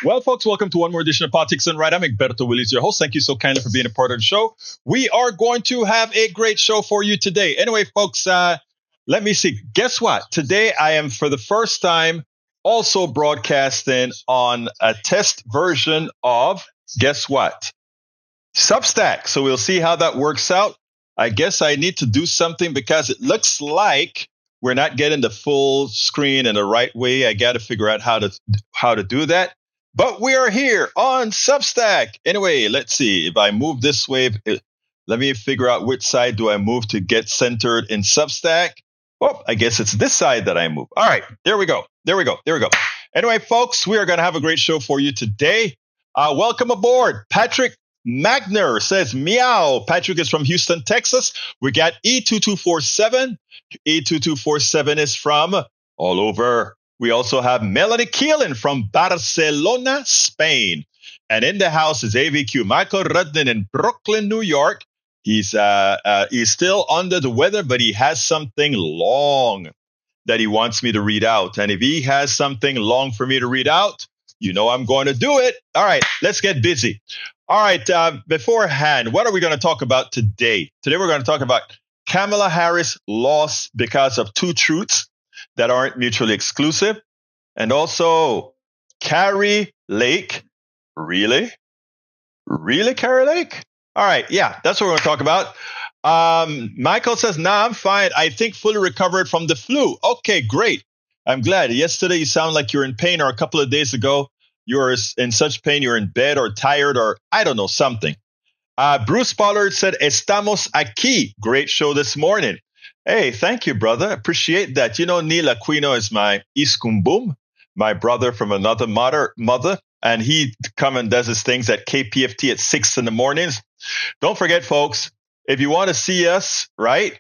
Well, folks, welcome to one more edition of Politics and Right. I'm Egberto, Willies, your host. Thank you so kindly for being a part of the show. We are going to have a great show for you today. Anyway, folks, let me see. Guess what? Today I am, for the first time, also broadcasting on a test version of, guess what? Substack. So we'll see how that works out. I guess I need to do something because it looks like we're not getting the full screen in the right way. I got to figure out how to do that. But we are here on Substack. Anyway, let's see. If I move this way, let me figure out which side do I move to get centered in Substack. Oh, I guess it's this side that I move. All right, there we go. Anyway, folks, we are going to have a great show for you today. Welcome aboard. Patrick Magner says, meow. Patrick is from Houston, Texas. We got E2247. E2247 is from all over. We also have Melanie Keelan from Barcelona, Spain. And in the house is AVQ Michael Rudden in Brooklyn, New York. He's still under the weather, but he has something long that he wants me to read out. And if he has something long for me to read out, you know I'm going to do it. All right, let's get busy. All right, beforehand, what are we going to talk about today? Today we're going to talk about Kamala Harris lost because of two truths that aren't mutually exclusive. And also, Kari Lake. Really? Really, Kari Lake? All right, yeah, that's what we're going to talk about. Michael says, nah, I'm fine. I think fully recovered from the flu. Okay, great. I'm glad. Yesterday, you sound like you're in pain, or a couple of days ago, you were in such pain, you're in bed or tired, or I don't know, something. Bruce Pollard said, estamos aquí. Great show this morning. Hey, thank you, brother. Appreciate that. You know, Neil Aquino is my iskumbum, my brother from another mother, and he come and does his things at KPFT at 6 in the mornings. Don't forget, folks, if you want to see us, right,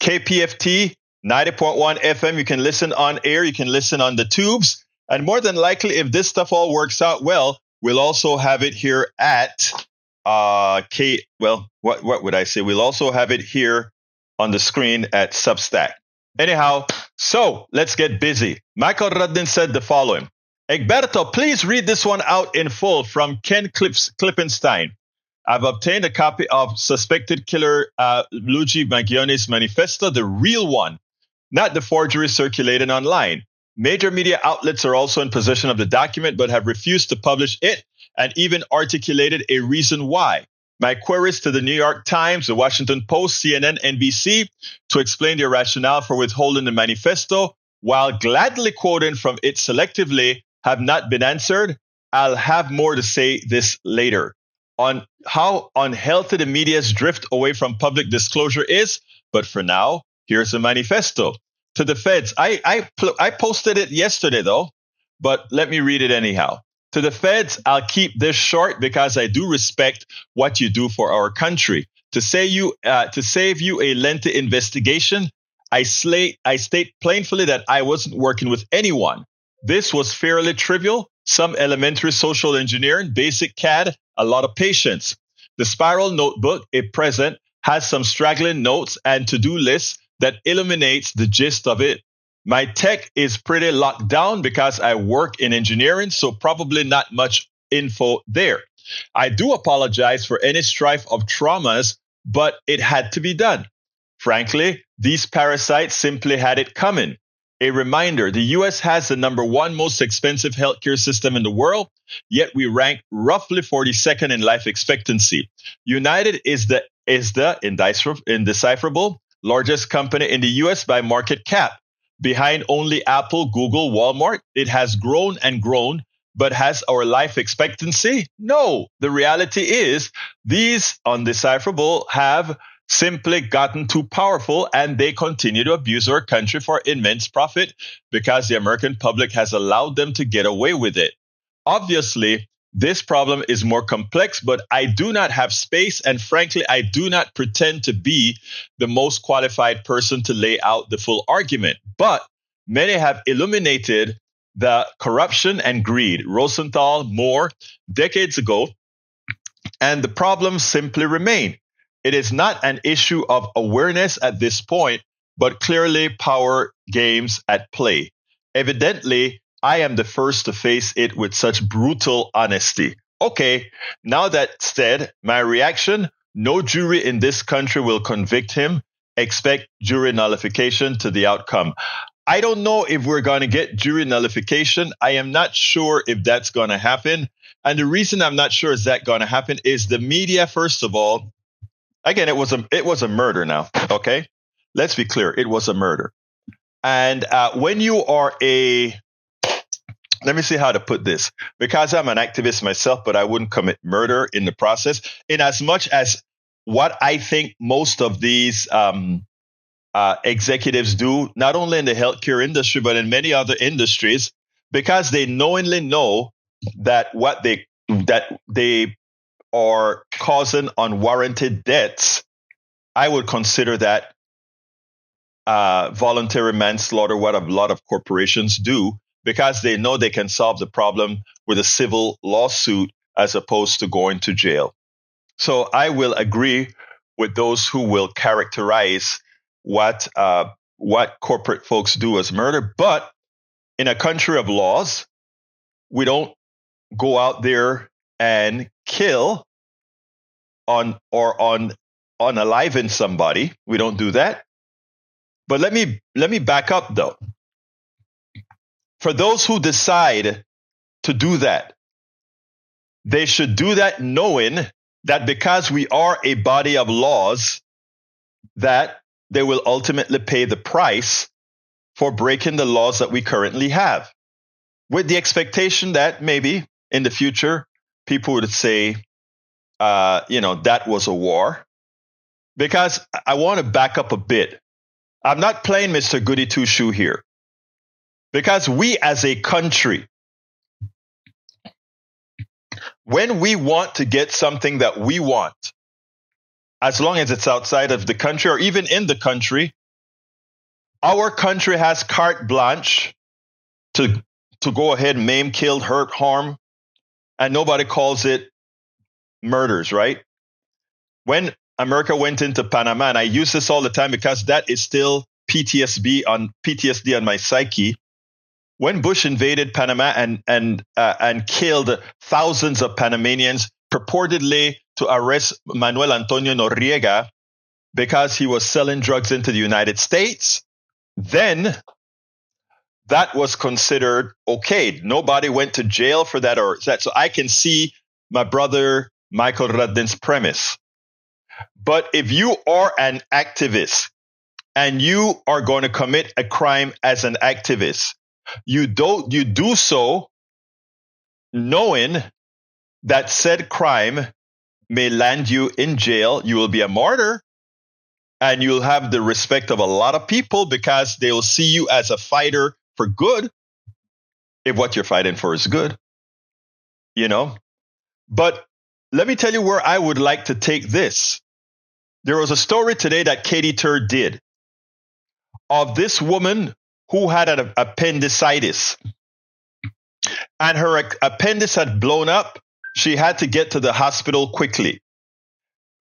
KPFT 90.1 FM, you can listen on air, you can listen on the tubes, and more than likely, if this stuff all works out well, we'll also have it here at what would I say? We'll also have it here on the screen at Substack. Anyhow, so let's get busy. Michael Rudden said the following. Egberto, please read this one out in full from Ken Klippenstein. I've obtained a copy of suspected killer Luigi Mangioni's manifesto, the real one, not the forgery circulated online. Major media outlets are also in possession of the document, but have refused to publish it and even articulated a reason why. My queries to the New York Times, the Washington Post, CNN, NBC to explain their rationale for withholding the manifesto, while gladly quoting from it selectively, have not been answered. I'll have more to say this later. On how unhealthy the media's drift away from public disclosure is, but for now, here's the manifesto. To the feds, I posted it yesterday though, but let me read it anyhow. To the feds, I'll keep this short because I do respect what you do for our country. To save you a lengthy investigation, I state plainly that I wasn't working with anyone. This was fairly trivial, some elementary social engineering, basic CAD, a lot of patience. The spiral notebook, at present, has some straggling notes and to-do lists that illuminates the gist of it. My tech is pretty locked down because I work in engineering, so probably not much info there. I do apologize for any strife of traumas, but it had to be done. Frankly, these parasites simply had it coming. A reminder, the U.S. has the number one most expensive healthcare system in the world, yet we rank roughly 42nd in life expectancy. United is the indecipherable largest company in the U.S. by market cap. Behind only Apple, Google, Walmart, it has grown and grown, but has our life expectancy? No. The reality is these undecipherable have simply gotten too powerful, and they continue to abuse our country for immense profit because the American public has allowed them to get away with it. Obviously, this problem is more complex, but I do not have space, and frankly, I do not pretend to be the most qualified person to lay out the full argument. But many have illuminated the corruption and greed, Rosenthal, Moore, decades ago, and the problems simply remain. It is not an issue of awareness at this point, but clearly power games at play. Evidently, I am the first to face it with such brutal honesty. Okay, now that said, my reaction, no jury in this country will convict him. Expect jury nullification to the outcome. I don't know if we're going to get jury nullification. I am not sure if that's going to happen. And the reason I'm not sure is that going to happen is the media, first of all, again, it was a murder now, okay? Let's be clear. It was a murder. And when you are let me see how to put this, because I'm an activist myself, but I wouldn't commit murder in the process, in as much as what I think most of these executives do, not only in the healthcare industry, but in many other industries, because they knowingly know that that they are causing unwarranted deaths. I would consider that voluntary manslaughter, what a lot of corporations do, because they know they can solve the problem with a civil lawsuit as opposed to going to jail. So I will agree with those who will characterize what corporate folks do as murder. But in a country of laws, we don't go out there and kill unaliven somebody. We don't do that. But let me back up though. For those who decide to do that, they should do that knowing that because we are a body of laws, that they will ultimately pay the price for breaking the laws that we currently have, with the expectation that maybe in the future people would say, that was a war. Because I want to back up a bit. I'm not playing Mr. Goody Two-Shoe here. Because we as a country, when we want to get something that we want, as long as it's outside of the country or even in the country, our country has carte blanche to go ahead, maim, kill, hurt, harm, and nobody calls it murders, right? When America went into Panama, and I use this all the time because that is still PTSD on my psyche. When Bush invaded Panama and killed thousands of Panamanians, purportedly to arrest Manuel Antonio Noriega because he was selling drugs into the United States, then that was considered okay. Nobody went to jail for that or that. So I can see my brother Michael Rudden's premise. But if you are an activist and you are going to commit a crime as an activist, you do so knowing that said crime may land you in jail. You will be a martyr and you'll have the respect of a lot of people because they will see you as a fighter for good, if what you're fighting for is good, But let me tell you where I would like to take this. There was a story today that Katie Tur did of this woman who had an appendicitis, and her appendix had blown up. She had to get to the hospital quickly.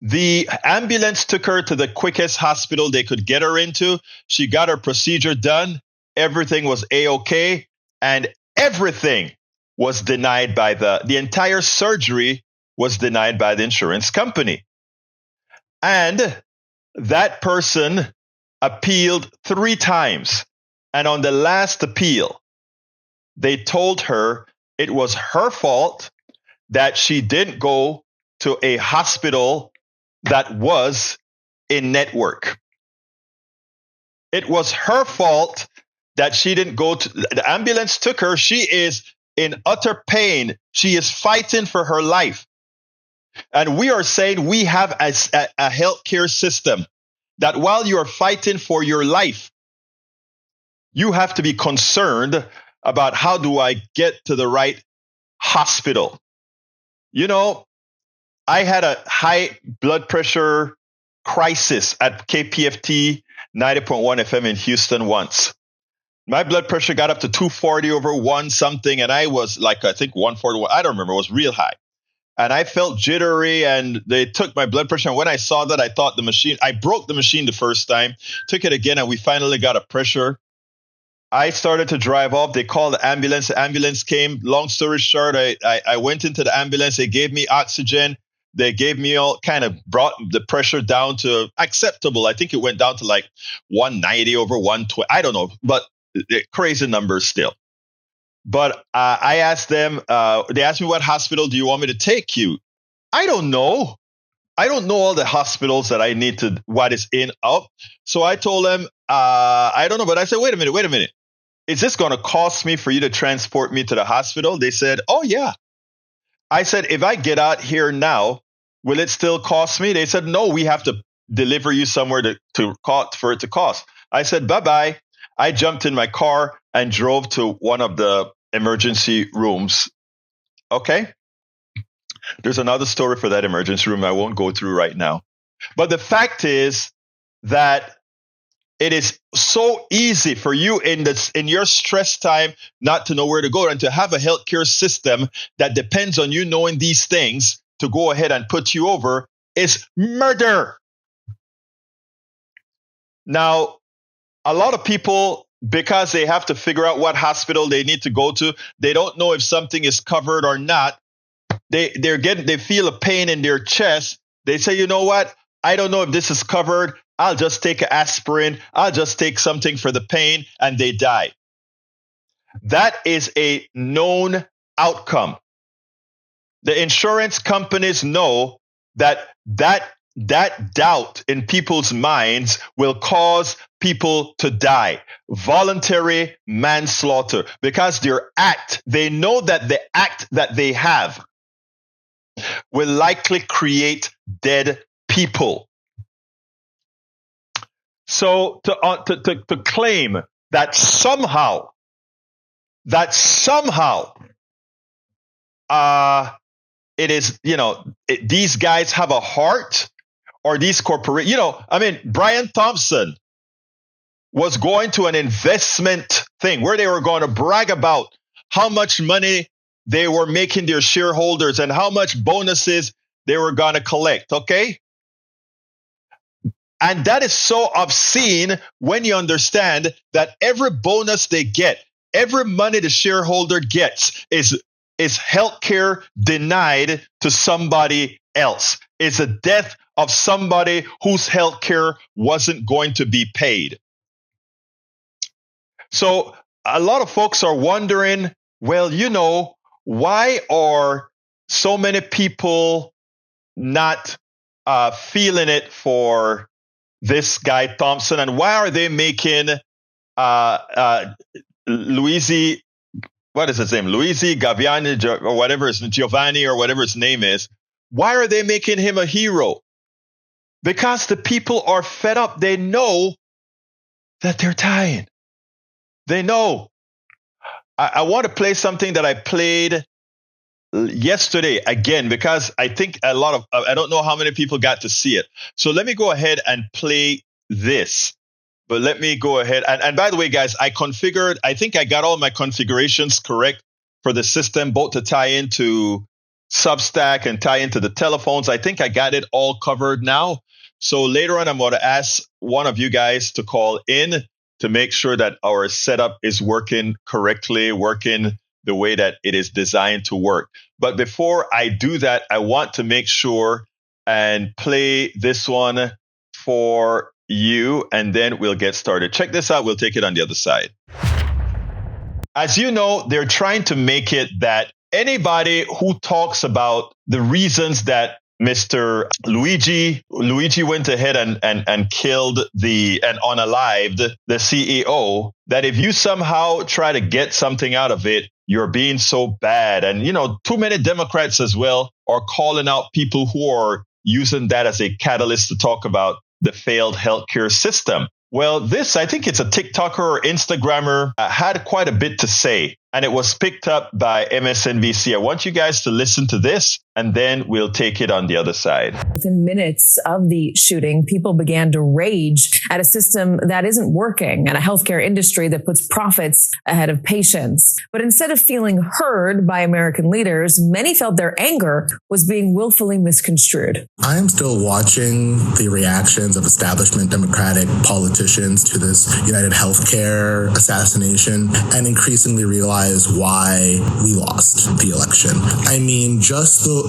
The ambulance took her to the quickest hospital they could get her into. She got her procedure done. Everything was A-OK, and everything was denied by the entire surgery was denied by the insurance company. And that person appealed 3 times. And on the last appeal, they told her it was her fault that she didn't go to a hospital that was in network. It was her fault that she didn't go to, the ambulance took her. She is in utter pain. She is fighting for her life. And we are saying we have a healthcare system that while you are fighting for your life, you have to be concerned about how do I get to the right hospital. I had a high blood pressure crisis at KPFT 90.1 FM in Houston once. My blood pressure got up to 240 over 1 something, and I was like, I think 141. I don't remember. It was real high. And I felt jittery, and they took my blood pressure. And when I saw that, I thought I broke the machine the first time, took it again, and we finally got a pressure. I started to drive off. They called the ambulance. The ambulance came. Long story short, I went into the ambulance. They gave me oxygen. They gave me all kind of brought the pressure down to acceptable. I think it went down to like 190 over 120. I don't know, but crazy numbers still. But I asked them, they asked me, what hospital do you want me to take you? I don't know. I don't know all the hospitals that I need to, what is in, out. So I told them, I don't know. But I said, wait a minute. Is this going to cost me for you to transport me to the hospital? They said, oh, yeah. I said, if I get out here now, will it still cost me? They said, no, we have to deliver you somewhere for it to cost. I said, bye-bye. I jumped in my car and drove to one of the emergency rooms. Okay? There's another story for that emergency room I won't go through right now. But the fact is that it is so easy for you in your stress time not to know where to go, and to have a healthcare system that depends on you knowing these things to go ahead and put you over is murder. Now, a lot of people, because they have to figure out what hospital they need to go to, they don't know if something is covered or not. They feel a pain in their chest. They say, you know what? I don't know if this is covered. I'll just take an aspirin. I'll just take something for the pain, and they die. That is a known outcome. The insurance companies know that doubt in people's minds will cause people to die. Voluntary manslaughter, because they know that the act that they have will likely create dead people. So to claim that somehow it is, these guys have a heart, or these corporate, Brian Thompson was going to an investment thing where they were going to brag about how much money they were making their shareholders and how much bonuses they were going to collect. Okay. And that is so obscene when you understand that every bonus they get, every money the shareholder gets is healthcare denied to somebody else. It's a death of somebody whose healthcare wasn't going to be paid. So a lot of folks are wondering, well, why are so many people not feeling it for this guy Thompson, and why are they making Luigi, what is his name? Luigi Gaviani or whatever his Giovanni or whatever his name is. Why are they making him a hero? Because the people are fed up. They know that they're dying. They know. I want to play something that I played yesterday again, because I think I don't know how many people got to see it. So let me go ahead and play this. But let me go ahead. And by the way, guys, I think I got all my configurations correct for the system, both to tie into Substack and tie into the telephones. I think I got it all covered now. So later on, I'm going to ask one of you guys to call in to make sure that our setup is working correctly, working the way that it is designed to work. But before I do that, I want to make sure and play this one for you, and then we'll get started. Check this out. We'll take it on the other side. As you know, they're trying to make it that anybody who talks about the reasons that Mr. Luigi went ahead and killed and unalived the CEO, that if you somehow try to get something out of it, you're being so bad. And, too many Democrats as well are calling out people who are using that as a catalyst to talk about the failed healthcare system. Well, I think it's a TikToker or Instagrammer, had quite a bit to say. and it was picked up by MSNBC. I want you guys to listen to this, and then we'll take it on the other side. Within minutes of the shooting, people began to rage at a system that isn't working and a healthcare industry that puts profits ahead of patients. But instead of feeling heard by American leaders, many felt their anger was being willfully misconstrued. I am still watching the reactions of establishment Democratic politicians to this United Healthcare assassination and increasingly realize why we lost the election. I mean, just the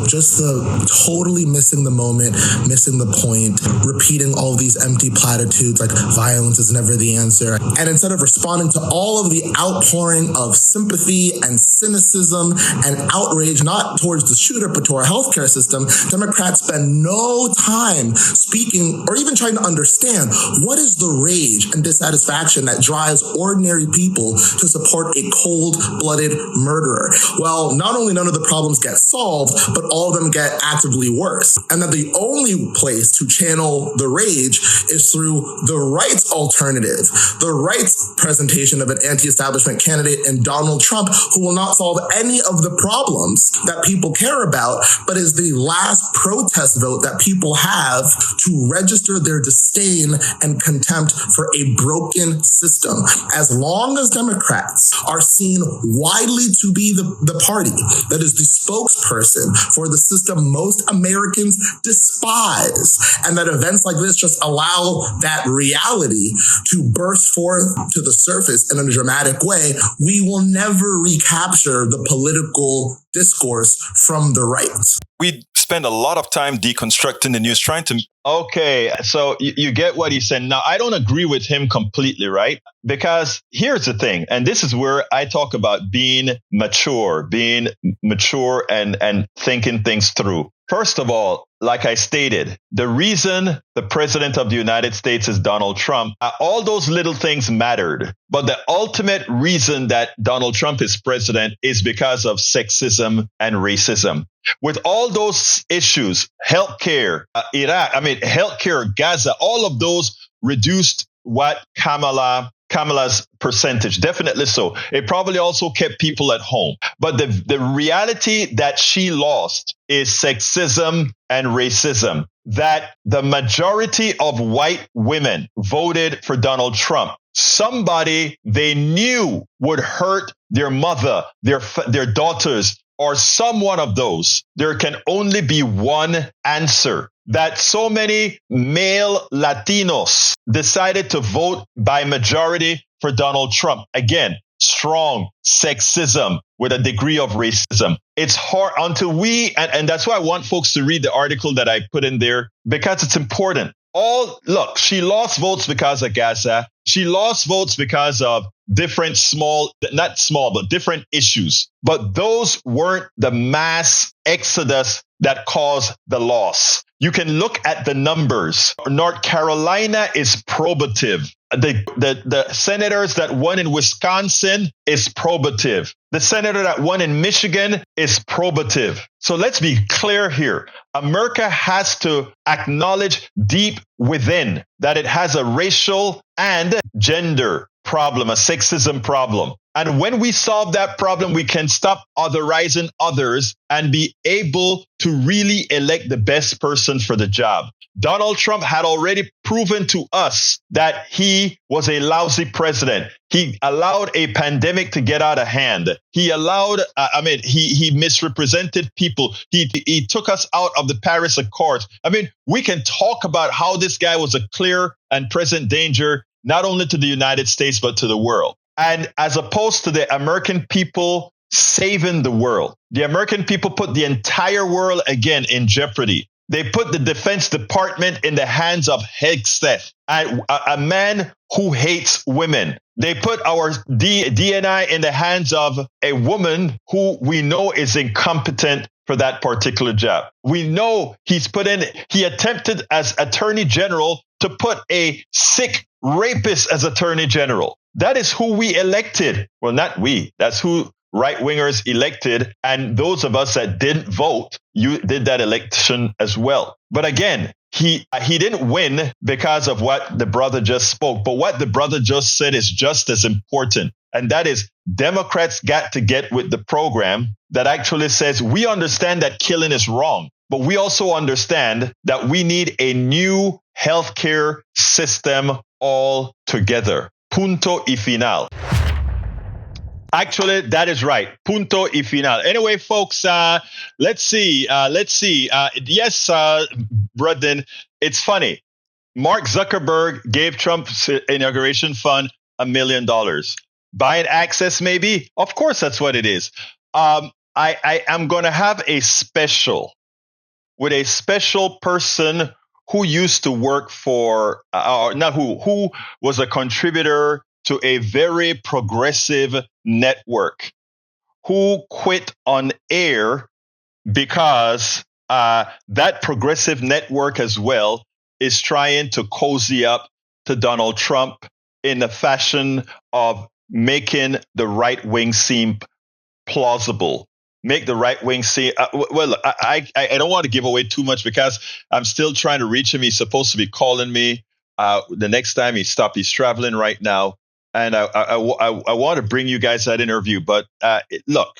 totally missing the moment, missing the point, repeating all these empty platitudes like violence is never the answer. And instead of responding to all of the outpouring of sympathy and cynicism and outrage, not towards the shooter, but to our healthcare system, Democrats spend no time speaking or even trying to understand what is the rage and dissatisfaction that drives ordinary people to support a cold-blooded murderer. Well, not only none of the problems get solved, but all of them get actively worse. And that the only place to channel the rage is through the right's alternative, the right's presentation of an anti-establishment candidate in Donald Trump, who will not solve any of the problems that people care about, but is the last protest vote that people have to register their disdain and contempt for a broken system. As long as Democrats are seen widely to be the party that is the spokesperson for the system most Americans despise, and that events like this just allow that reality to burst forth to the surface in a dramatic way, we will never recapture the political discourse from the right. We spend a lot of time deconstructing the news, trying to... Okay, so you get what he said. Now, I don't agree with him completely, right? Because here's the thing, and this is where I talk about being mature and thinking things through. First of all, like I stated, the reason the president of the United States is Donald Trump, all those little things mattered. But the ultimate reason that Donald Trump is president is because of sexism and racism. With all those issues, healthcare, healthcare, Gaza, all of those reduced what Kamala's percentage, definitely so. It probably also kept people at home. But the reality that she lost is sexism and racism, that the majority of white women voted for Donald Trump. Somebody they knew would hurt their mother, their daughters, or some one of those. There can only be one answer. That so many male Latinos decided to vote by majority for Donald Trump. Again, strong sexism with a degree of racism. It's hard until and that's why I want folks to read the article that I put in there, because it's important. She lost votes because of Gaza. She lost votes because of different different issues. But those weren't the mass exodus that caused the loss. You can look at the numbers. North Carolina is probative. The senators that won in Wisconsin is probative. The senator that won in Michigan is probative. So let's be clear here. America has to acknowledge deep within that it has a racial and gender problem, a sexism problem. And when we solve that problem, we can stop otherizing others and be able to really elect the best person for the job. Donald Trump had already proven to us that he was a lousy president. He allowed a pandemic to get out of hand. He allowed, he misrepresented people. He took us out of the Paris Accords. We can talk about how this guy was a clear and present danger, not only to the United States, but to the world. And as opposed to the American people saving the world, the American people put the entire world again in jeopardy. They put the Defense Department in the hands of Hegseth, a man who hates women. They put our DNI in the hands of a woman who we know is incompetent for that particular job. We know he attempted as Attorney General to put a sick rapist as Attorney General. That is who we elected. Well, not we. That's who right-wingers elected. And those of us that didn't vote, you did that election as well. But again, he didn't win because of what the brother just spoke. But what the brother just said is just as important. And that is Democrats got to get with the program that actually says we understand that killing is wrong, but we also understand that we need a new healthcare system altogether. Punto y final. Actually, that is right. Punto y final. Anyway, folks, let's see. Yes, Brudden, it's funny. Mark Zuckerberg gave Trump's inauguration fund $1 million. Buying access, maybe? Of course, that's what it is. I am going to have a special with a special person who used to work for, who was a contributor to a very progressive network, who quit on air because that progressive network as well is trying to cozy up to Donald Trump in the fashion of making the right wing seem plausible. Make the right wing seem well. I don't want to give away too much because I'm still trying to reach him. He's supposed to be calling me the next time he stopped. He's traveling right now, and I want to bring you guys that interview. But look,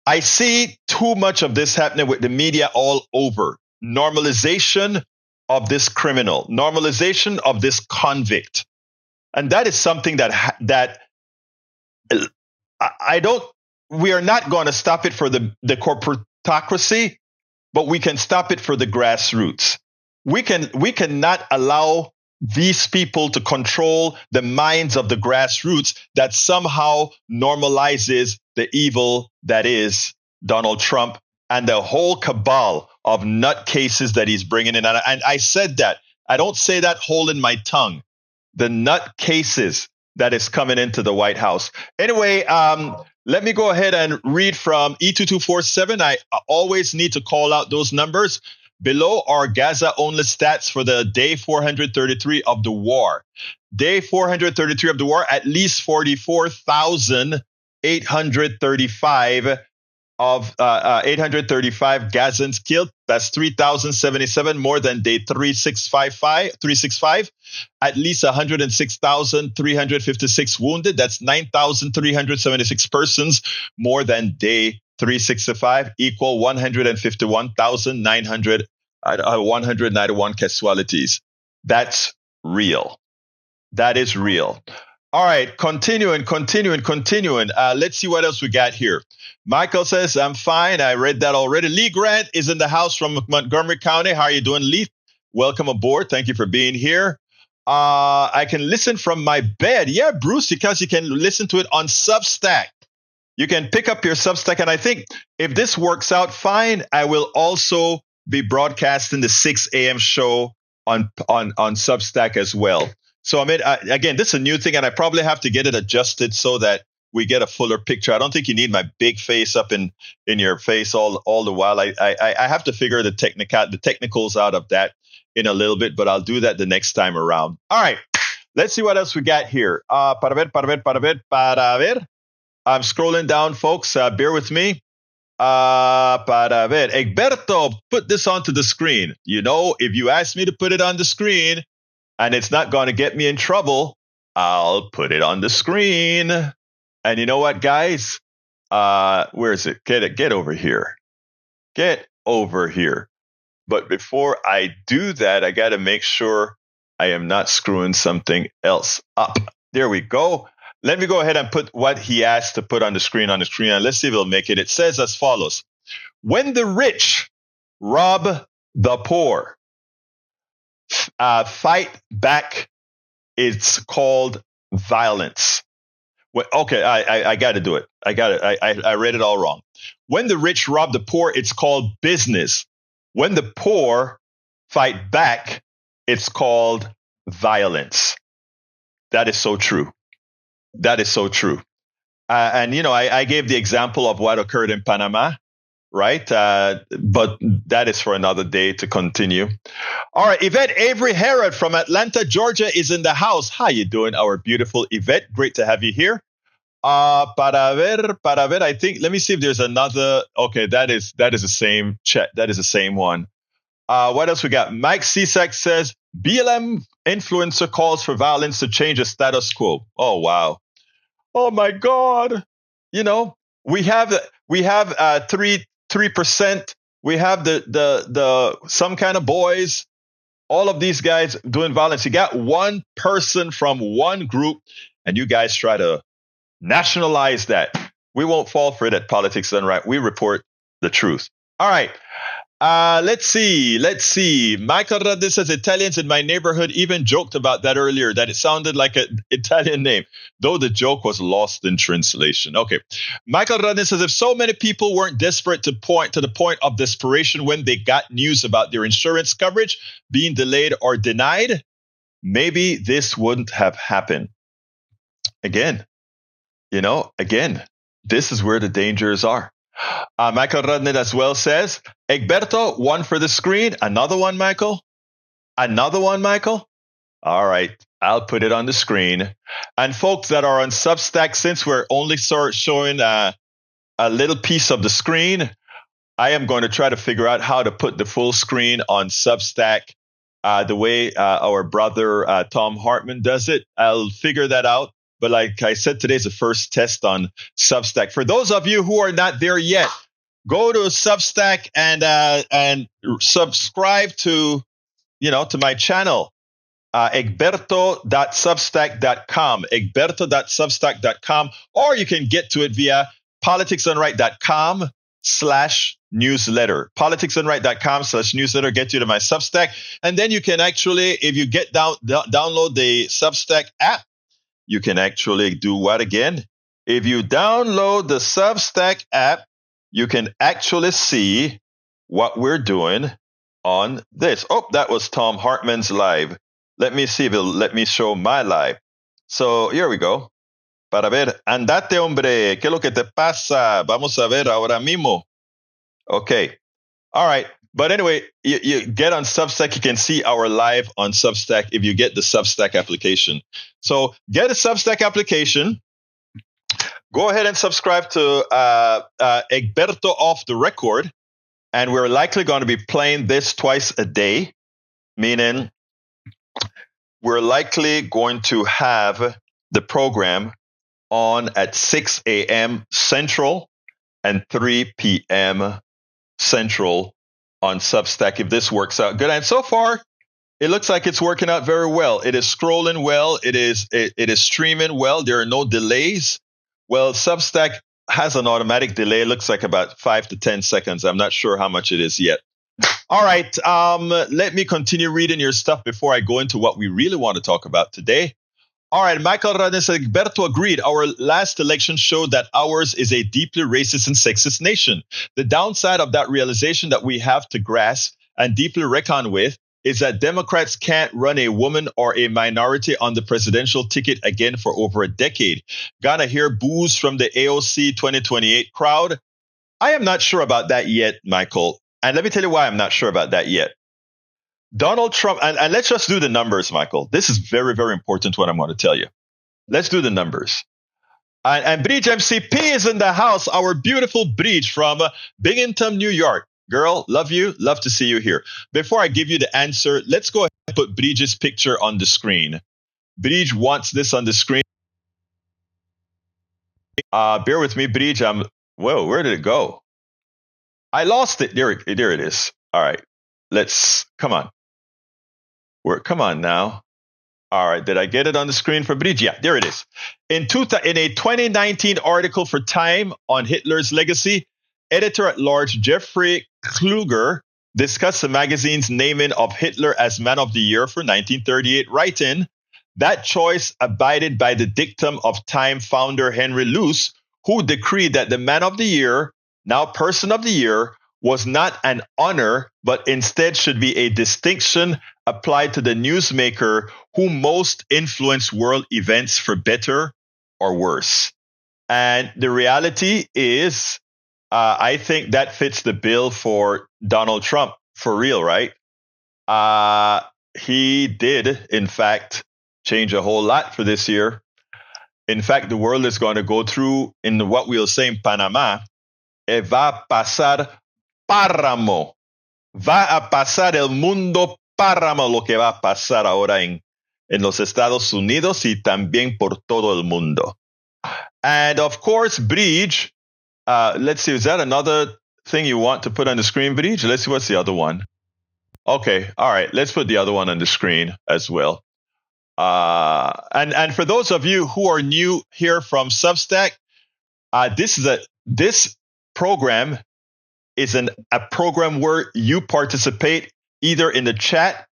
I see too much of this happening with the media all over. Normalization of this criminal, normalization of this convict, and that is something that I don't. We are not going to stop it for the corporatocracy, but we can stop it for the grassroots. We cannot allow these people to control the minds of the grassroots that somehow normalizes the evil that is Donald Trump and the whole cabal of nutcases that he's bringing in. And I said that. I don't say that holding my tongue. The nutcases that is coming into the White House. Anyway, let me go ahead and read from E2247. I always need to call out those numbers. Below are Gaza-only stats for the day 433 of the war. Day 433 of the war, at least 44,835 of 835 Gazans killed. That's 3,077 more than day 365. At least 106,356 wounded. That's 9,376 persons more than day 365, equal 151,191 casualties. That's real. That is real. All right, continuing. Let's see what else we got here. Michael says, I'm fine. I read that already. Lee Grant is in the house from Montgomery County. How are you doing, Lee? Welcome aboard. Thank you for being here. I can listen from my bed. Yeah, Bruce, because you can listen to it on Substack. You can pick up your Substack. And I think if this works out fine, I will also be broadcasting the 6 a.m. show on Substack as well. So, I mean, again, this is a new thing, and I probably have to get it adjusted so that we get a fuller picture. I don't think you need my big face up in your face all the while. I have to figure the technicals out of that in a little bit, but I'll do that the next time around. All right, let's see what else we got here. Para ver. I'm scrolling down, folks. Bear with me. Para ver. Egberto, put this onto the screen. You know, if you ask me to put it on the screen, and it's not going to get me in trouble, I'll put it on the screen. And you know what, guys? Where is it? Get over here. Get over here. But before I do that, I got to make sure I am not screwing something else up. There we go. Let me go ahead and put what he asked to put on the screen. And let's see if it'll make it. It says as follows. When the rich rob the poor, fight back, it's called violence. Well, okay, I got to do it. I got it. I read it all wrong. When the rich rob the poor, it's called business. When the poor fight back, it's called violence. That is so true. That is so true. And, you know, I gave the example of what occurred in Panama. Right. But that is for another day to continue. All right. Yvette Avery Herod from Atlanta, Georgia is in the house. How you doing, our beautiful Yvette? Great to have you here. Para ver. I think, let me see if there's another. Okay. That is the same chat. That is the same one. What else we got? Mike Cisak says BLM influencer calls for violence to change the status quo. Oh, wow. Oh, my God. You know, we have 3%. We have the some kind of boys. All of these guys doing violence. You got one person from one group, and you guys try to nationalize that. We won't fall for it at Politics Done Right. We report the truth. All right. Let's see. Michael Radin says Italians in my neighborhood even joked about that earlier, that it sounded like an Italian name, though the joke was lost in translation. Okay. Michael Radin says if so many people weren't desperate to the point of desperation when they got news about their insurance coverage being delayed or denied, maybe this wouldn't have happened. Again, this is where the dangers are. Michael Rudnett as well says, Egberto, one for the screen. Another one, Michael? All right, I'll put it on the screen. And folks that are on Substack, since we're only showing a little piece of the screen, I am going to try to figure out how to put the full screen on Substack the way our brother Tom Hartman does it. I'll figure that out. But like I said, today's the first test on Substack. For those of you who are not there yet, go to Substack and subscribe to my channel, egberto.substack.com, or you can get to it via politicsdoneright.com/newsletter. politicsdoneright.com/newsletter get you to my Substack, and then you can actually, if you get download the Substack app, you can actually do what again? If you download the Substack app, you can actually see what we're doing on this. Oh, that was Tom Hartman's live. Let me see if it'll let me show my live. So here we go. Para ver, andate hombre, ¿qué es lo que te pasa? Vamos a ver ahora mismo. Okay. All right. But anyway, you get on Substack, you can see our live on Substack if you get the Substack application. So get a Substack application. Go ahead and subscribe to Egberto Off the Record. And we're likely going to be playing this twice a day, meaning we're likely going to have the program on at 6 a.m. Central and 3 p.m. Central on Substack, if this works out good. And so far, it looks like it's working out very well. It is scrolling well. It is streaming well. There are no delays. Well, Substack has an automatic delay. It looks like about 5 to 10 seconds. I'm not sure how much it is yet. All right. Let me continue reading your stuff before I go into what we really want to talk about today. All right, Michael Radin said, Egberto agreed. Our last election showed that ours is a deeply racist and sexist nation. The downside of that realization that we have to grasp and deeply reckon with is that Democrats can't run a woman or a minority on the presidential ticket again for over a decade. Gonna hear boos from the AOC 2028 crowd? I am not sure about that yet, Michael. And let me tell you why I'm not sure about that yet. Donald Trump, and let's just do the numbers, Michael. This is very, very important what I'm going to tell you. Let's do the numbers. And Bridge MCP is in the house, our beautiful Bridge from Binghamton, New York. Girl, love you. Love to see you here. Before I give you the answer, let's go ahead and put Bridge's picture on the screen. Bridge wants this on the screen. Bear with me, Bridge. Whoa, where did it go? I lost it. There it is. All right. Come on. Come on now. All right. Did I get it on the screen for Bridge? Yeah, there it is. In a 2019 article for Time on Hitler's legacy, editor-at-large Jeffrey Kluger discussed the magazine's naming of Hitler as Man of the Year for 1938, writing, that choice abided by the dictum of Time founder Henry Luce, who decreed that the Man of the Year, now Person of the Year, was not an honor, but instead should be a distinction applied to the newsmaker who most influenced world events for better or worse. And the reality is, I think that fits the bill for Donald Trump, for real, right? He did, in fact, change a whole lot for this year. In fact, the world is going to go through, in what we'll say in Panama, va a pasar páramo. Va a pasar el mundo páramo lo que va a pasar ahora en en los Estados Unidos y también por todo el mundo. And of course, Bridge, let's see, is that another thing you want to put on the screen, Bridge? Let's see, what's the other one? Okay, all right, let's put the other one on the screen as well. And for those of you who are new here from Substack, this program is a program where you participate either in the chat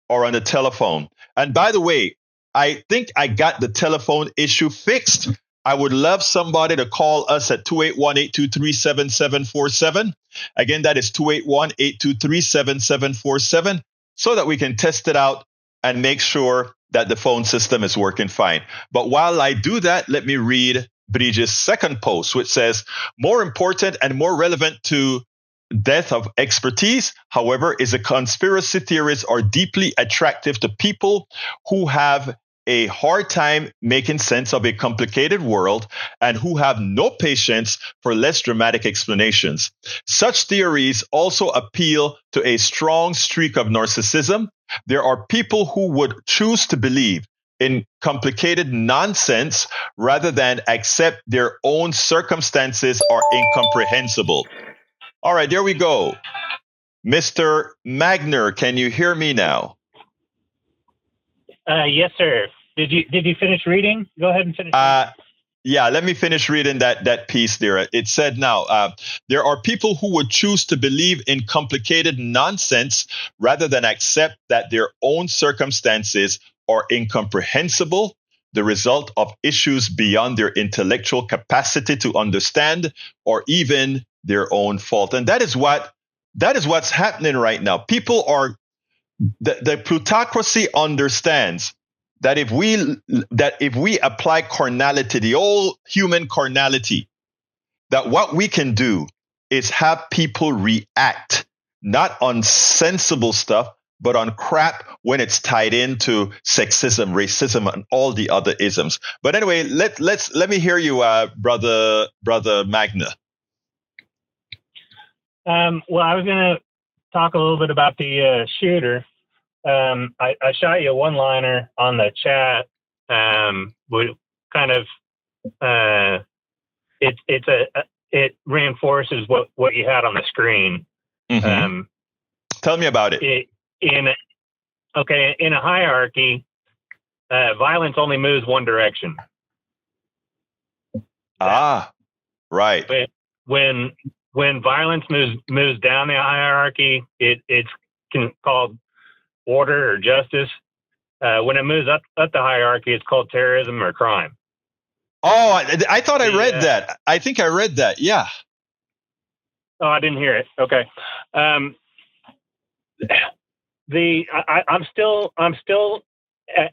or on the telephone. And by the way, I think I got the telephone issue fixed. I would love somebody to call us at 281-823-7747. Again, that is 281-823-7747, so that we can test it out and make sure that the phone system is working fine. But while I do that, let me read Bridges' second post, which says, more important and more relevant to death of expertise, however, is that conspiracy theories are deeply attractive to people who have a hard time making sense of a complicated world and who have no patience for less dramatic explanations. Such theories also appeal to a strong streak of narcissism. There are people who would choose to believe in complicated nonsense rather than accept their own circumstances are incomprehensible. All right, there we go. Mr. Magner, can you hear me now? Yes, sir. Did you finish reading? Go ahead and finish. Yeah, let me finish reading that piece there. It said now, there are people who would choose to believe in complicated nonsense rather than accept that their own circumstances are incomprehensible, the result of issues beyond their intellectual capacity to understand, or even their own fault. And that is what's happening right now. People are the plutocracy understands that if we apply carnality, the old human carnality, that what we can do is have people react not on sensible stuff, but on crap when it's tied into sexism, racism, and all the other isms. But anyway, let me hear you, brother Magna. Well, I was going to talk a little bit about the shooter. I shot you a one-liner on the chat. It reinforces what you had on the screen. Mm-hmm. Tell me about it. In a hierarchy, violence only moves one direction. Right. When violence moves down the hierarchy, it's called order or justice. When it moves up the hierarchy, it's called terrorism or crime. Oh, I thought I read that. I think I read that. Yeah. Oh, I didn't hear it. Okay. I'm still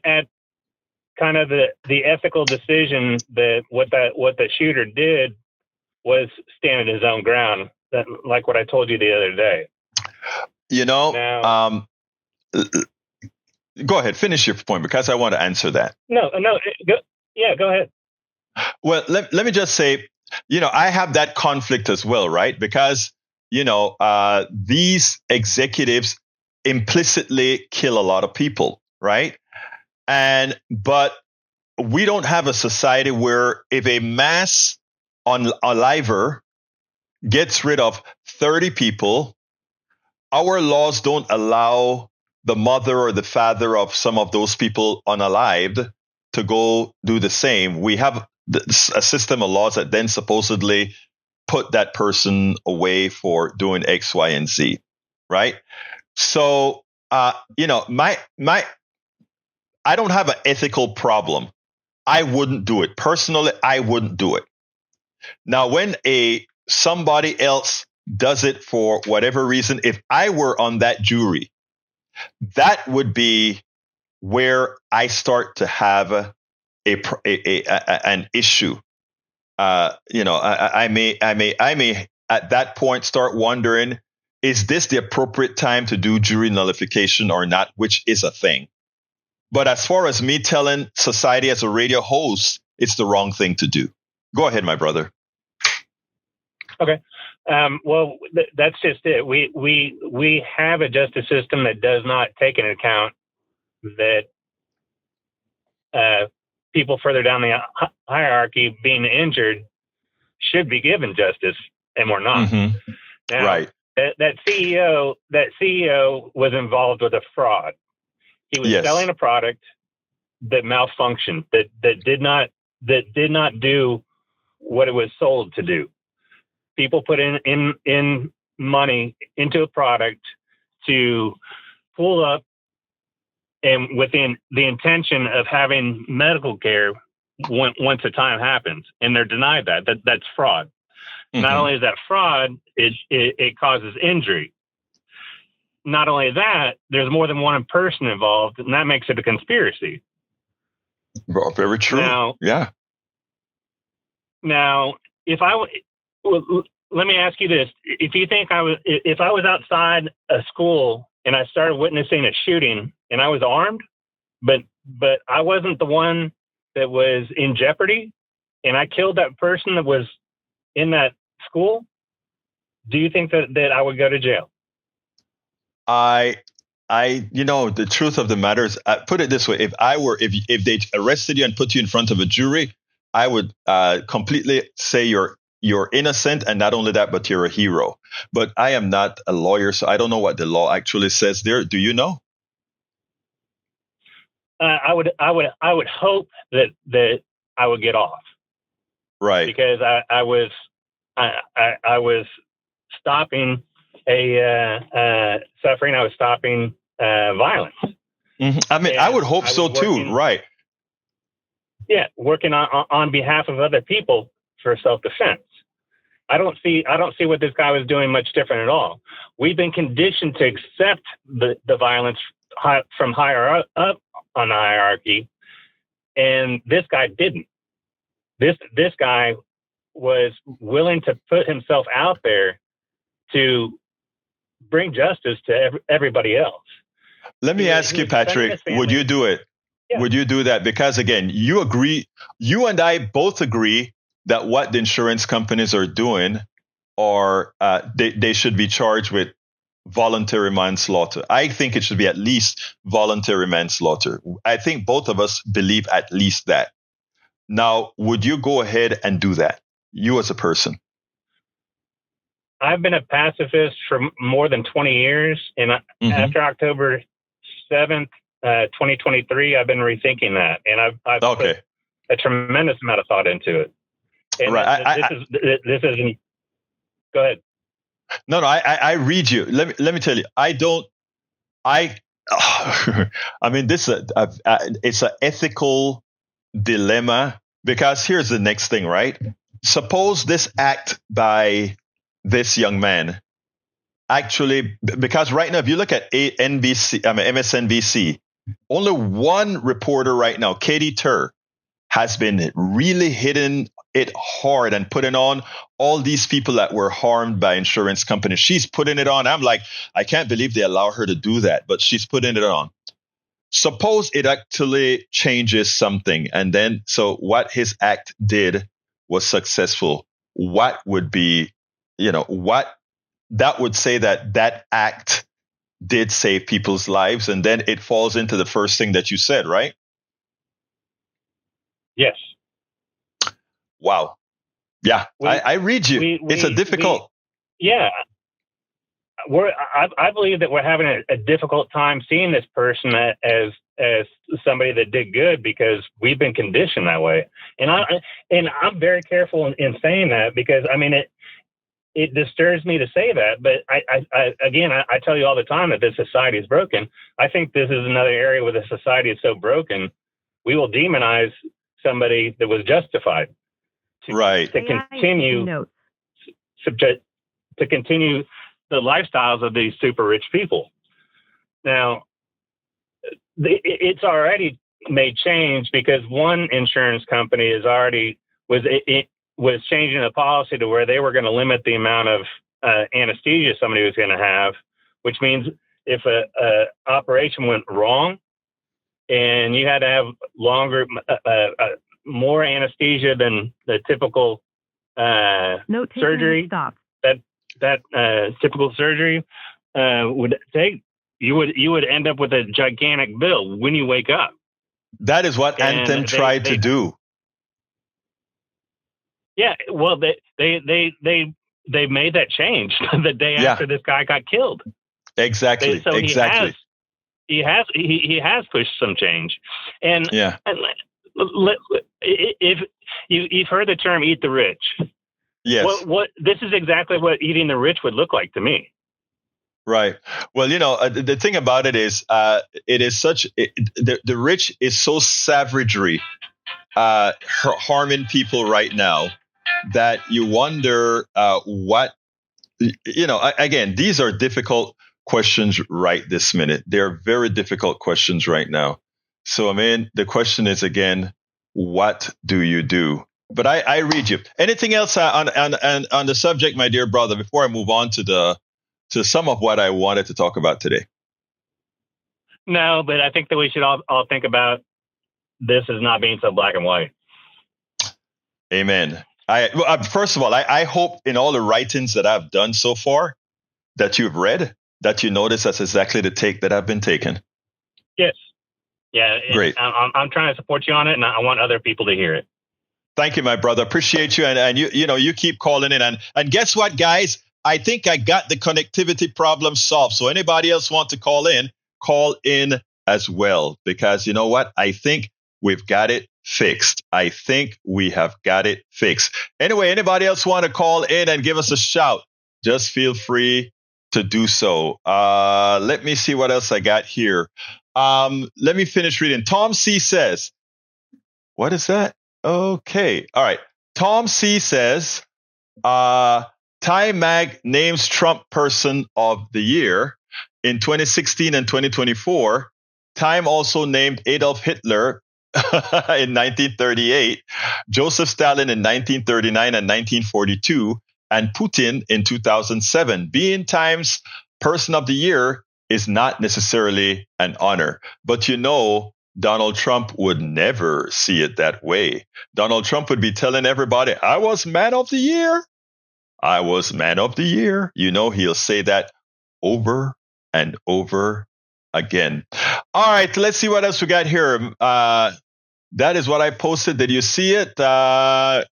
at kind of the ethical decision that what the shooter did was stand his own ground, like what I told you the other day. Go ahead, finish your point, because I want to answer that. No, go ahead. Well, let me just say, I have that conflict as well, right? Because, these executives implicitly kill a lot of people, right? But we don't have a society where if a mass unaliver gets rid of 30 people, our laws don't allow the mother or the father of some of those people unalived to go do the same. We have a system of laws that then supposedly put that person away for doing X, Y, and Z, right? So, I don't have an ethical problem. I wouldn't do it. Personally, I wouldn't do it. Now, when somebody else does it for whatever reason, if I were on that jury, that would be where I start to have an issue. I may at that point start wondering, is this the appropriate time to do jury nullification or not, which is a thing. But as far as me telling society as a radio host, it's the wrong thing to do. Go ahead, my brother. Okay. Well, that's just it. We have a justice system that does not take into account that people further down the hierarchy being injured should be given justice, and we're not. Mm-hmm. Now, Right. That CEO was involved with a fraud. He was selling a product that malfunctioned, that did not do what it was sold to do. People put in money into a product to pull up, and within the intention of having medical care once the time happens, and they're denied that. That's fraud. Mm-hmm. Not only is that fraud, it causes injury. Not only that, there's more than one person involved, and that makes it a conspiracy. Very true. Now, let me ask you this: if you think if I was outside a school and I started witnessing a shooting and I was armed, but I wasn't the one that was in jeopardy, and I killed that person that was in that school, do you think that I would go to jail? The truth of the matter is, put it this way: if they arrested you and put you in front of a jury, I would completely say you're innocent, and not only that, but you're a hero. But I am not a lawyer, so I don't know what the law actually says there. Do you know? I would hope that I would get off, right? Because I was stopping a suffering. I was stopping violence. Mm-hmm. I mean, I would hope so too, right? Yeah, working on behalf of other people for self-defense. I don't see what this guy was doing much different at all. We've been conditioned to accept the violence from higher up on the hierarchy, and this guy didn't. This guy was willing to put himself out there to bring justice to everybody else. Let me ask you, Patrick, would you do it? Yeah. Would you do that? Because again, you and I both agree that what the insurance companies are doing are they should be charged with voluntary manslaughter. I think it should be at least voluntary manslaughter. I think both of us believe at least that. Now, would you go ahead and do that, you as a person? I've been a pacifist for more than 20 years, and after October 7th, 2023, I've been rethinking that, and I've put a tremendous amount of thought into it. And right. This isn't. Go ahead. No, I read you. Let me tell you. I mean, this it's an ethical dilemma, because here's the next thing, right? Suppose this act by this young man actually, because right now, if you look at MSNBC, only one reporter right now, Katie Tur, has been really hitting it hard and putting on all these people that were harmed by insurance companies. She's putting it on. I'm like, I can't believe they allow her to do that, but she's putting it on. Suppose it actually changes something, and then so what his act did was successful. What would be, what that would say that act did save people's lives, and then it falls into the first thing that you said, right? Yes. Wow. Yeah, I read you. It's a difficult. Yeah. I believe that we're having a difficult time seeing this person as somebody that did good, because we've been conditioned that way. And I'm very careful in saying that, because I mean it disturbs me to say that, but I tell you all the time that this society is broken. I think this is another area where the society is so broken, we will demonize somebody that was justified to continue the lifestyles of these super rich people. Now, it's already made change, because one insurance company was changing the policy to where they were going to limit the amount of anesthesia somebody was going to have, which means if a operation went wrong and you had to have more anesthesia than the typical surgery, that typical surgery would take, you would end up with a gigantic bill when you wake up. That is what And Anthem tried to do. Yeah, well, they made that change the day after this guy got killed. Exactly. So exactly. he has pushed some change, and if you've heard the term "eat the rich," yes, what this is exactly what eating the rich would look like to me. Right. Well, the thing about it is, it is the rich is so savagery, harming people right now, that you wonder what, again, these are difficult questions right this minute. They're very difficult questions right now. So, I mean, the question is, again, what do you do? But I read you. Anything else on the subject, my dear brother, before I move on to some of what I wanted to talk about today? No, but I think that we should all think about this as not being so black and white. Amen. First of all, I hope in all the writings that I've done so far that you've read, that you notice that's exactly the take that I've been taking. Yes. Yeah. Great. I'm trying to support you on it, and I want other people to hear it. Thank you, my brother. Appreciate you. And you keep calling in. And guess what, guys? I think I got the connectivity problem solved. So anybody else want to call in as well. Because you know what? I think we've got it fixed. I think we have got it fixed. Anyway, anybody else want to call in and give us a shout? Just feel free to do so. Let me see what else I got here. Let me finish reading. Tom C says, what is that? Okay. All right. Tom C says, Time Mag names Trump Person of the Year. In 2016 and 2024, Time also named Adolf Hitler in 1938, Joseph Stalin in 1939 and 1942, and Putin in 2007. Being Time's Person of the Year is not necessarily an honor. But Donald Trump would never see it that way. Donald Trump would be telling everybody, I was Man of the Year. I was Man of the Year. He'll say that over and over again. All right, let's see what else we got here. That is what I posted. Did you see it? ¿Qué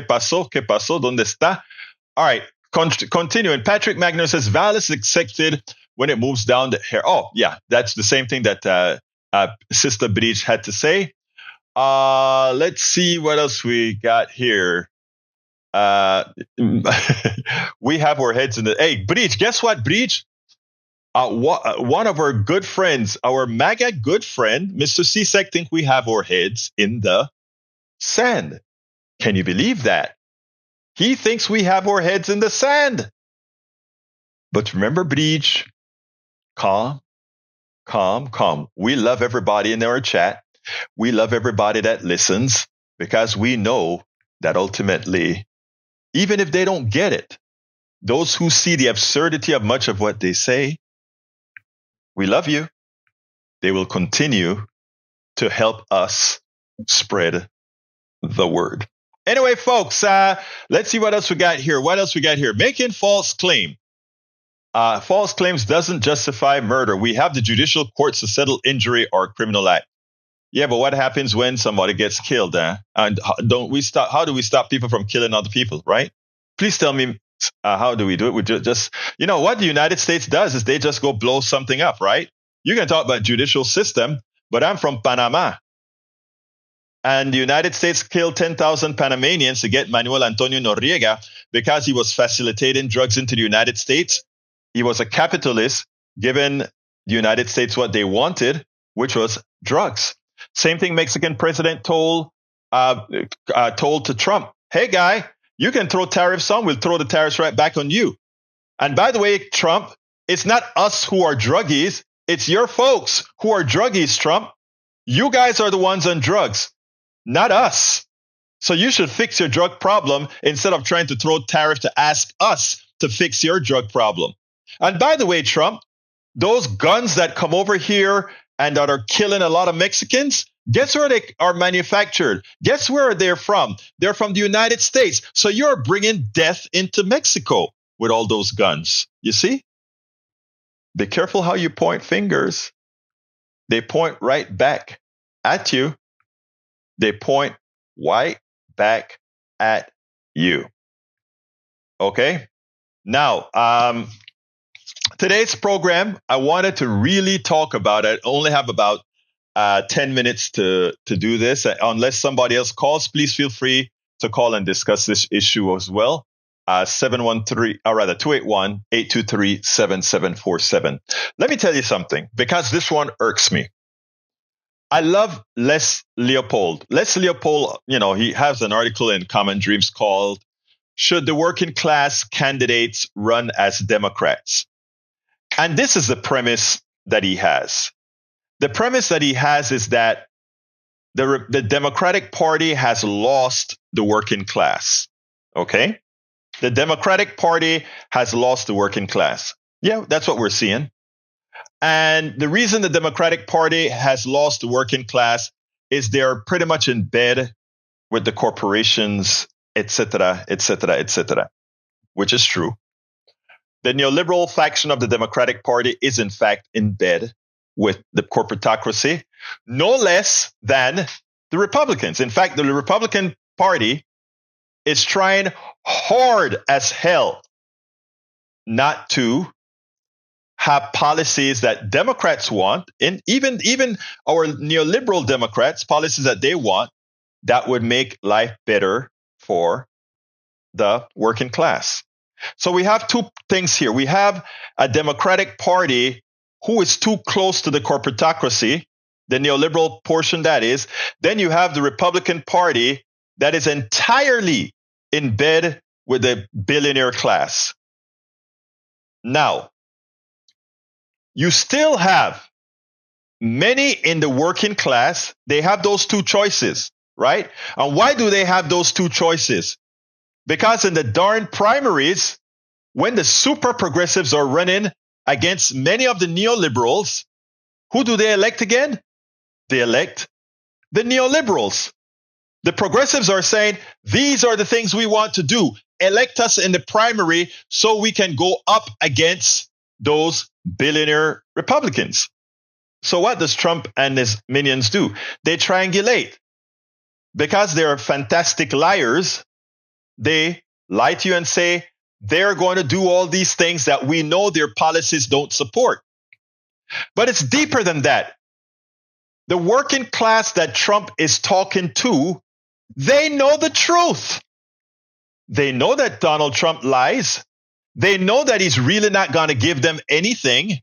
pasó? ¿Qué pasó? ¿Dónde está? All right, continuing. Patrick Magnus says, violence is expected when it moves down the hair. Oh, yeah, that's the same thing that Sister Breach had to say. Let's see what else we got here. We have our heads in the... Hey, Breach, guess what, Breach? One of our good friends, our MAGA good friend, Mr. Cesek, think we have our heads in the sand. Can you believe that? He thinks we have our heads in the sand. But remember, Breach, calm. We love everybody in our chat. We love everybody that listens, because we know that ultimately, even if they don't get it, those who see the absurdity of much of what they say, we love you. They will continue to help us spread the word. Anyway, folks, let's see what else we got here. Making false claim. False claims doesn't justify murder. We have the judicial courts to settle injury or criminal act. Yeah, but what happens when somebody gets killed? And how do we stop people from killing other people, right? Please tell me, how do we do it? We just what the United States does is they just go blow something up, right? You can talk about judicial system, but I'm from Panama. And the United States killed 10,000 Panamanians to get Manuel Antonio Noriega because he was facilitating drugs into the United States. He was a capitalist, giving the United States what they wanted, which was drugs. Same thing Mexican president told to Trump. Hey, guy, you can throw tariffs on. We'll throw the tariffs right back on you. And by the way, Trump, it's not us who are druggies. It's your folks who are druggies, Trump. You guys are the ones on drugs, not us. So you should fix your drug problem instead of trying to throw tariff to ask us to fix your drug problem. And by the way, Trump, those guns that come over here and that are killing a lot of Mexicans, guess where they are manufactured? Guess where they're from? They're from the United States. So you're bringing death into Mexico with all those guns. You see? Be careful how you point fingers. They point right back at you, they point right back at you. Okay? Now, today's program, I wanted to really talk about it. I only have about 10 minutes to do this. Unless somebody else calls, please feel free to call and discuss this issue as well. 23823-823-7747. Let me tell you something, because this one irks me. I love Les Leopold. Les Leopold, he has an article in Common Dreams called "Should the Working Class Candidates Run as Democrats?" And this is the premise that he has. The premise that he has is that the Democratic Party has lost the working class. Okay? The Democratic Party has lost the working class. Yeah, that's what we're seeing. And the reason the Democratic Party has lost the working class is they're pretty much in bed with the corporations, etc., etc., etc., which is true. The neoliberal faction of the Democratic Party is, in fact, in bed with the corporatocracy, no less than the Republicans. In fact, the Republican Party is trying hard as hell not to have policies that Democrats want, and even our neoliberal Democrats, policies that they want that would make life better for the working class. So we have two things here. We have a Democratic Party who is too close to the corporatocracy, the neoliberal portion that is. Then you have the Republican Party that is entirely in bed with the billionaire class. Now, you still have many in the working class. They have those two choices, right? And why do they have those two choices? Because in the darn primaries, when the super progressives are running against many of the neoliberals, who do they elect again? They elect the neoliberals. The progressives are saying, these are the things we want to do. Elect us in the primary so we can go up against those billionaire Republicans. So what does Trump and his minions do? They triangulate. Because they're fantastic liars, they lie to you and say they're going to do all these things that we know their policies don't support. But it's deeper than that. The working class that Trump is talking to, they know the truth. They know that Donald Trump lies. They know that he's really not going to give them anything.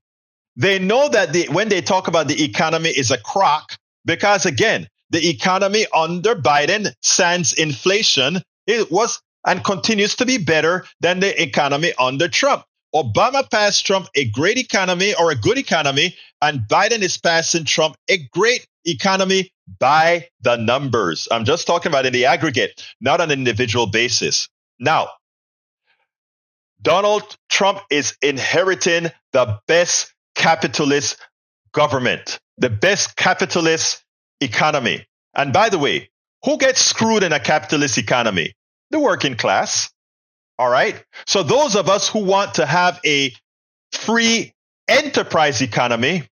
They know that when they talk about the economy is a crock, because again, the economy under Biden, sans inflation, it was and continues to be better than the economy under Trump. Obama passed Trump a great economy or a good economy, and Biden is passing Trump a great economy by the numbers. I'm just talking about in the aggregate, not on an individual basis. Now, Donald Trump is inheriting the best capitalist government, the best capitalist economy. And by the way, who gets screwed in a capitalist economy? The working class. All right. So those of us who want to have a free enterprise economy,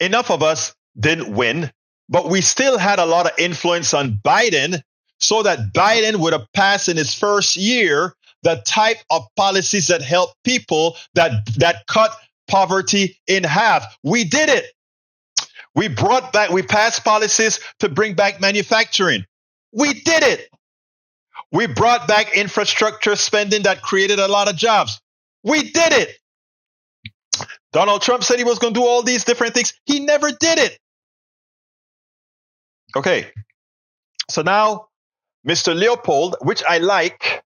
enough of us didn't win, but we still had a lot of influence on Biden so that Biden would have passed in his first year the type of policies that help people, that cut poverty in half. We did it. We passed policies to bring back manufacturing. We did it. We brought back infrastructure spending that created a lot of jobs. We did it. Donald Trump said he was going to do all these different things. He never did it. Okay. So now, Mr. Leopold, which I like,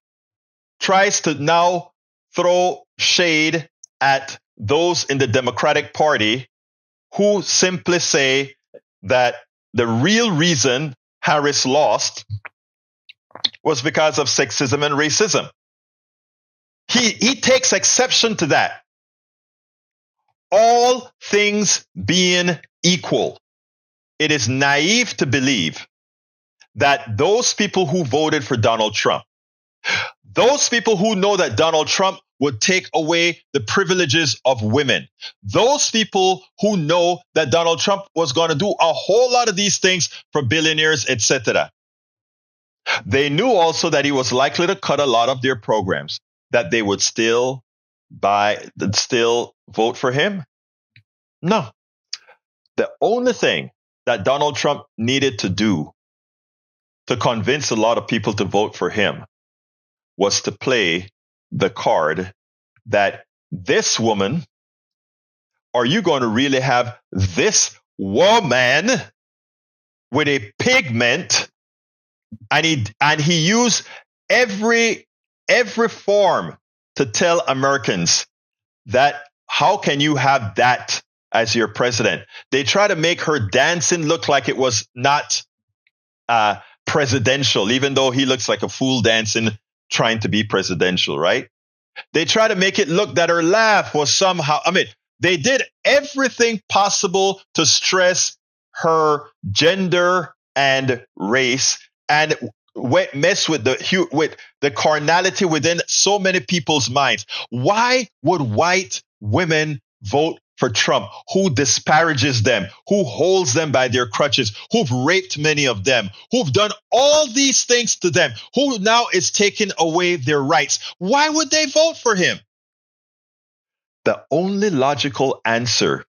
tries to now throw shade at those in the Democratic Party who simply say that the real reason Harris lost was because of sexism and racism. He takes exception to that. All things being equal, it is naive to believe that those people who voted for Donald Trump, those people who know that Donald Trump would take away the privileges of women. Those people who know that Donald Trump was going to do a whole lot of these things for billionaires, etc. They knew also that he was likely to cut a lot of their programs, that they would still vote for him. No. The only thing that Donald Trump needed to do to convince a lot of people to vote for him was to play the card that this woman, are you going to really have this woman with a pigment? And he used every form to tell Americans that how can you have that as your president? They try to make her dancing look like it was not presidential, even though he looks like a fool dancing trying to be presidential, right? They try to make it look that her laugh was somehow, they did everything possible to stress her gender and race and mess with the carnality within so many people's minds. Why would white women vote for Trump, who disparages them, who holds them by their crutches, who've raped many of them, who've done all these things to them, who now is taking away their rights? Why would they vote for him? The only logical answer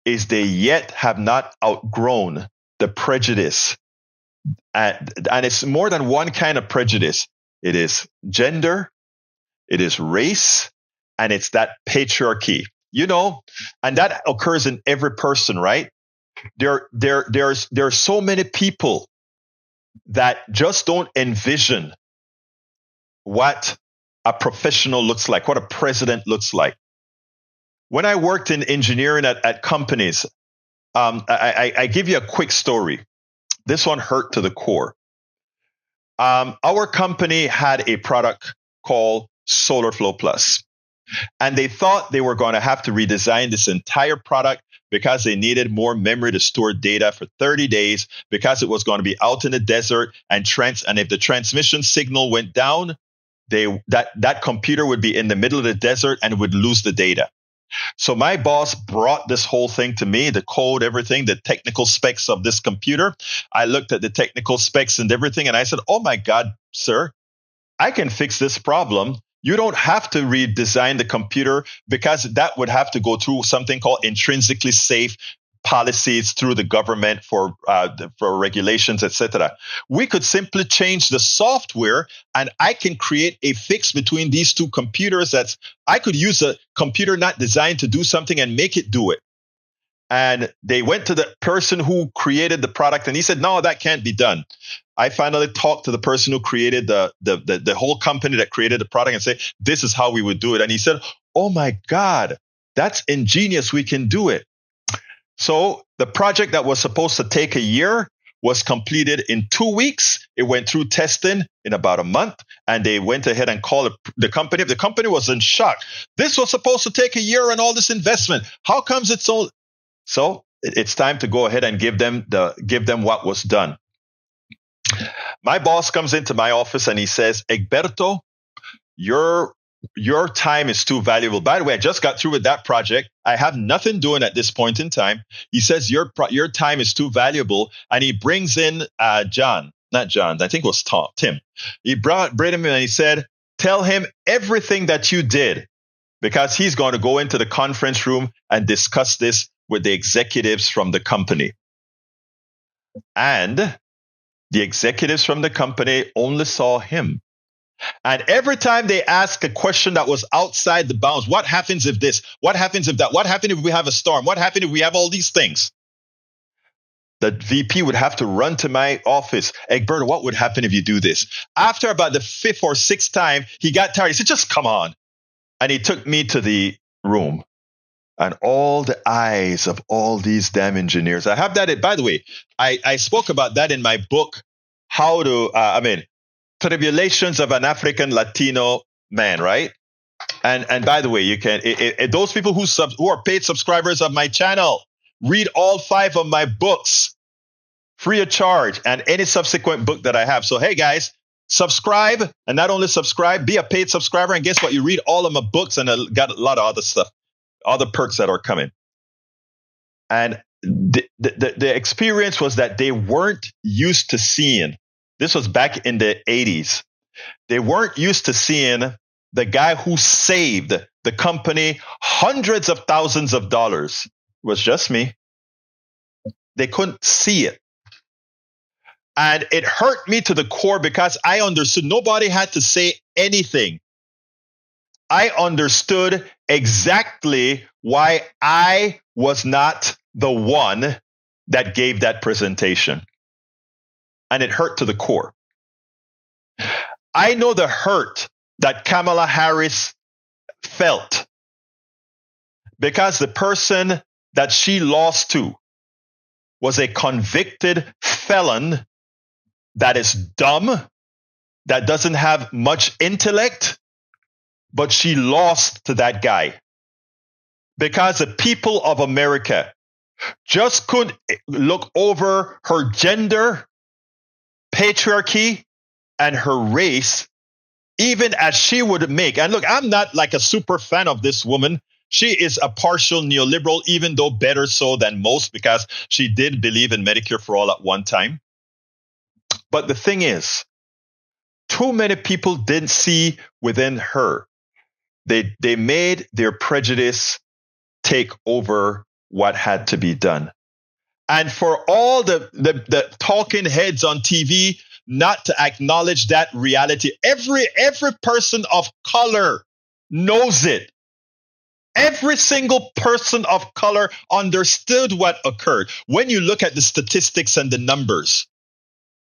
is they yet have not outgrown the prejudice. And it's more than one kind of prejudice. It is gender, it is race, and it's that patriarchy. And that occurs in every person, right? There are so many people that just don't envision what a professional looks like, what a president looks like. When I worked in engineering at companies, I give you a quick story. This one hurt to the core. Our company had a product called Solar Flow Plus. And they thought they were going to have to redesign this entire product because they needed more memory to store data for 30 days, because it was going to be out in the desert and if the transmission signal went down, that computer would be in the middle of the desert and would lose the data. So my boss brought this whole thing to me, the code, everything, the technical specs of this computer. I looked at the technical specs and everything, and I said, oh my God, sir, I can fix this problem. You don't have to redesign the computer, because that would have to go through something called intrinsically safe policies through the government for regulations, etc. We could simply change the software, and I can create a fix between these two computers. I could use a computer not designed to do something and make it do it. And they went to the person who created the product, and he said, no, that can't be done. I finally talked to the person who created the whole company that created the product and say, this is how we would do it. And he said, oh my God, that's ingenious. We can do it. So the project that was supposed to take a year was completed in 2 weeks. It went through testing in about a month, and they went ahead and called the company. The company was in shock. This was supposed to take a year and all this investment. How comes it's so? So it's time to go ahead and give them what was done. My boss comes into my office and he says, Egberto, your time is too valuable. By the way, I just got through with that project. I have nothing doing at this point in time. He says, your time is too valuable. And he brings in John, not John, I think it was Tim. He brought him in and he said, tell him everything that you did, because he's going to go into the conference room and discuss this with the executives from the company. And the executives from the company only saw him. And every time they ask a question that was outside the bounds, what happens if this? What happens if that? What happens if we have a storm? What happens if we have all these things? The VP would have to run to my office. Egberto, what would happen if you do this? After about the 5th or 6th time, he got tired. He said, just come on. And he took me to the room. And all the eyes of all these damn engineers. I have that. By the way, I spoke about that in my book, Tribulations of an African Latino Man, right? And by the way, you can, those people who are paid subscribers of my channel, read all 5 of my books free of charge, and any subsequent book that I have. So, hey guys, subscribe, and not only subscribe, be a paid subscriber. And guess what? You read all of my books, and I got a lot of other stuff, other perks that are coming. And the experience was that they weren't used to seeing. This was back in the 80s. They weren't used to seeing the guy who saved the company hundreds of thousands of dollars. It was just me. They couldn't see it. And it hurt me to the core because I understood nobody had to say anything. I understood exactly why I was not the one that gave that presentation. And it hurt to the core. I know the hurt that Kamala Harris felt because the person that she lost to was a convicted felon that is dumb, that doesn't have much intellect, but she lost to that guy because the people of America just couldn't look over her gender, patriarchy, and her race, even as she would make. And look, I'm not like a super fan of this woman. She is a partial neoliberal, even though better so than most, because she did believe in Medicare for all at one time. But the thing is, too many people didn't see within her. They made their prejudice take over what had to be done. And for all the talking heads on TV not to acknowledge that reality, every person of color knows it. Every single person of color understood what occurred. When you look at the statistics and the numbers,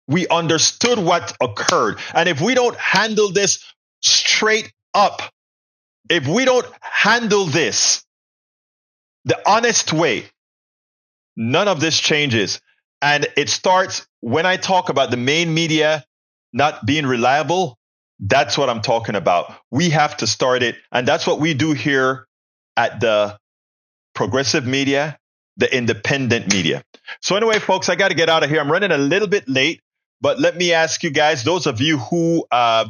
we understood what occurred. And if we don't handle this straight up, if we don't handle this the honest way, none of this changes. And it starts when I talk about the main media not being reliable. That's what I'm talking about. We have to start it. And that's what we do here at the progressive media, the independent media. So anyway, folks, I got to get out of here. I'm running a little bit late, but let me ask you guys, those of you who are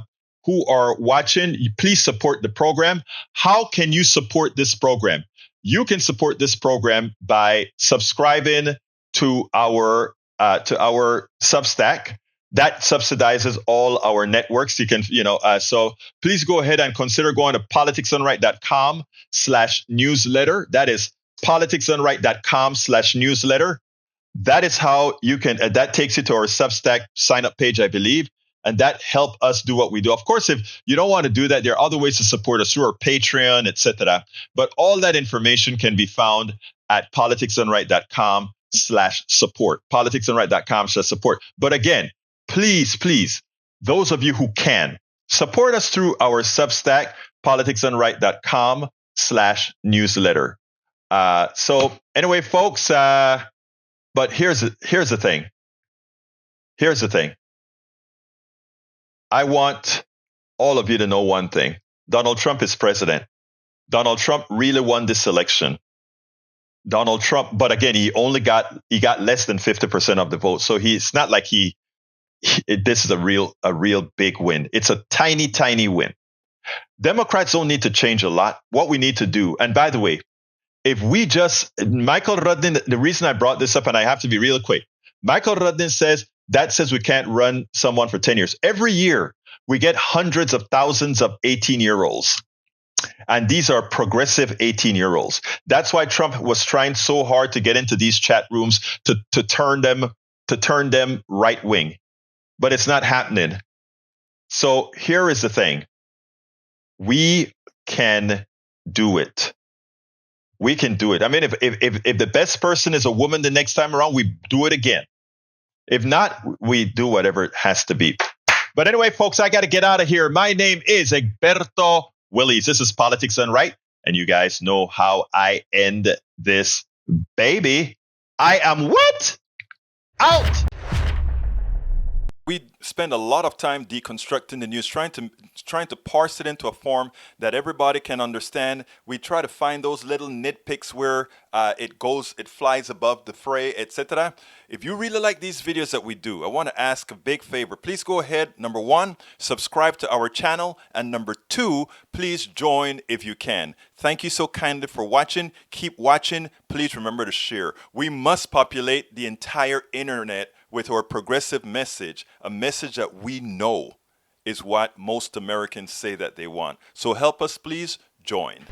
watching, please support the program. How can you support this program? You can support this program by subscribing to our Substack. That subsidizes all our networks. You can, so please go ahead and consider going to politicsdoneright.com/newsletter. That is politicsdoneright.com/newsletter. That is how you can, that takes you to our Substack sign up page, I believe. And that help us do what we do. Of course, if you don't want to do that, there are other ways to support us through our Patreon, etc. But all that information can be found at politicsdoneright.com/support. politicsdoneright.com/support. But again, please, those of you who can, support us through our Substack, politicsdoneright.com/newsletter. So anyway, folks, but here's the thing. Here's the thing. I want all of you to know one thing. Donald Trump is president. Donald Trump really won this election. Donald Trump, but again, he got less than 50% of the vote. So it's not like this is a real big win. It's a tiny win. Democrats don't need to change a lot. What we need to do, and by the way, if we just, Michael Rudin, the reason I brought this up, and I have to be real quick, Michael Rudin says we can't run someone for 10 years. Every year, we get hundreds of thousands of 18-year-olds. And these are progressive 18-year-olds. That's why Trump was trying so hard to get into these chat rooms to turn them right wing. But it's not happening. So here is the thing. We can do it. We can do it. I mean, if the best person is a woman the next time around, we do it again. If not, we do whatever it has to be. But anyway, folks, I got to get out of here. My name is Egberto Willies. This is Politics Done Right. And you guys know how I end this baby. I am what? Out. We spend a lot of time deconstructing the news, trying to parse it into a form that everybody can understand. We try to find those little nitpicks where it flies above the fray, etc. If you really like these videos that we do, I want to ask a big favor. Please go ahead. Number one, subscribe to our channel, and number two, please join if you can. Thank you so kindly for watching. Keep watching. Please remember to share. We must populate the entire internet with our progressive message, a message that we know is what most Americans say that they want. So help us, please join.